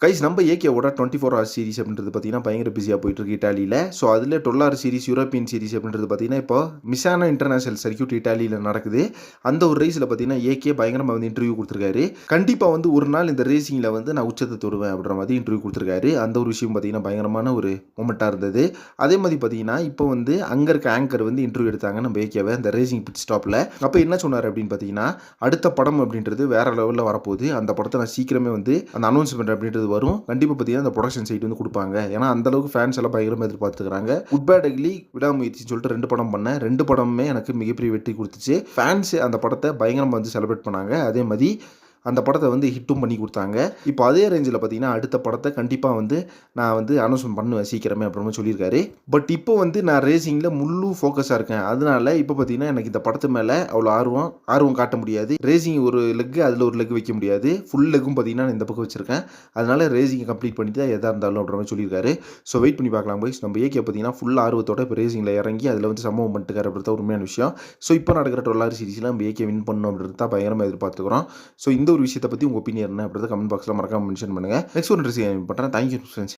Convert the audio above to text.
Guys நம்ம ஏகேவோட 24 hours series அப்படின்றது பார்த்தீங்கன்னா பயங்கர பிஸியாக போயிட்டு இருக்கு இட்டாலியில். ஸோ அதில் 12 ஹவர் சீரிஸ் யூரோப்பியன் சீரிஸ் அப்படின்றது பார்த்தீங்கன்னா இப்போ மிசானோ இன்டர்நேஷனல் சர்க்யூட் இட்டாலியில் நடக்குது. அந்த ஒரு ரேஸில் பார்த்தீங்கன்னா ஏகே பயங்கரமாக வந்து இன்டர்வியூ கொடுத்துருக்காரு. கண்டிப்பாக வந்து ஒரு நாள் இந்த ரேசிங்கில் வந்து நான் உச்சத்தை தொடுவேன் அப்படின்ற மாதிரி இன்டர்வியூ கொடுத்துருக்காரு. அந்த ஒரு விஷயம் பார்த்தீங்கன்னா பயங்கரமான ஒரு மொமெண்ட்டாக இருந்தது. அதே மாதிரி பார்த்தீங்கன்னா இப்போ வந்து அங்கே இருக்க ஆங்கர் வந்து இன்டர்வியூ எடுத்தாங்க நம்ம ஏகேவை அந்த ரேசிங் பிட் ஸ்டாப்பில். அப்போ என்ன சொன்னார் அப்படின்னு பார்த்தீங்கன்னா, அடுத்த படம் அப்படின்றது வேற லெவலில் வரப்போகுது. அந்த படத்தை நான் சீக்கிரமே வந்து அந்த அனௌன்ஸ்மெண்ட் அப்படின்றது வரும். கண்டிப்பாக பார்த்தீங்கன்னா அந்த ப்ரொடக்ஷன் சைட் வந்து கொடுப்பாங்க. ஏன்னா அந்த அளவுக்கு ஃபேன்ஸ் எல்லாம் பயங்கரமாக எதிர்பார்த்துக்கிறாங்க. குட் பேட் அக்லி, விடாமுயற்சின்னு சொல்லிட்டு 2 படம் பண்ணேன். 2 படமுமே எனக்கு மிகப்பெரிய வெற்றி கொடுத்துச்சு. ஃபேன்ஸ் அந்த படத்தை பயங்கரமாக வந்து செலிப்ரேட் பண்ணாங்க. அதே மாதிரி அந்த படத்தை வந்து ஹிட்டும் பண்ணி கொடுத்தாங்க. இப்போ அதே ரேஞ்சில் பார்த்தீங்கன்னா அடுத்த படத்தை கண்டிப்பாக வந்து நான் வந்து அனௌன்ஸ்மெண்ட் பண்ணுவேன் சீக்கிரமே அப்படின்னு சொல்லியிருக்காரு. பட் இப்போ வந்து நான் ரேசிங்கில் முழு ஃபோக்கஸாக இருக்கேன். அதனால இப்போ பார்த்தீங்கன்னா எனக்கு இந்த படத்து மேலே அவ்வளோ ஆர்வம் காட்ட முடியாது. ரேசிங் ஒரு லெக்கு, அதில் ஒரு லெக் வைக்க முடியாது. ஃபுல் லெக்கும் பார்த்தீங்கன்னா இந்த பக்கம் வச்சிருக்கேன். அதனால ரேசிங்கை கம்ப்ளீட் பண்ணிட்டு தான் எதாக இருந்தாலும் அப்படின்ற மாதிரி சொல்லியிருக்காரு. ஸோ வெயிட் பண்ணி பார்க்கலாம் பாய்ஸ். நம்ம ஏகே பார்த்தீங்கன்னா ஃபுல் ஆர்வத்தோட இப்போ ரேசிங்கில் இறங்கி அதில் வந்து சம்பவம் பண்ணிட்டுக்காரு அப்படின்றது உண்மையான விஷயம். ஸோ இப்போ நடக்கிற 12 ஹவர் சீரிஸில் நம்ம ஏகே வின் பண்ணணும் அப்படின்றது தான் பயங்கரமாக எதிர்பார்த்துக்கிறோம். ஸோ இந்த ஒரு விஷயத்தை பற்றி உங்கள் ஒப்பீனியன் என்ன அப்படின்றத கமெண்ட் பாக்ஸில் மறக்காம மென்ஷன் பண்ணுங்கள். நெக்ஸ்ட் ஒரு ட்ரெஸ் பண்ணுறேன். Thank you friends.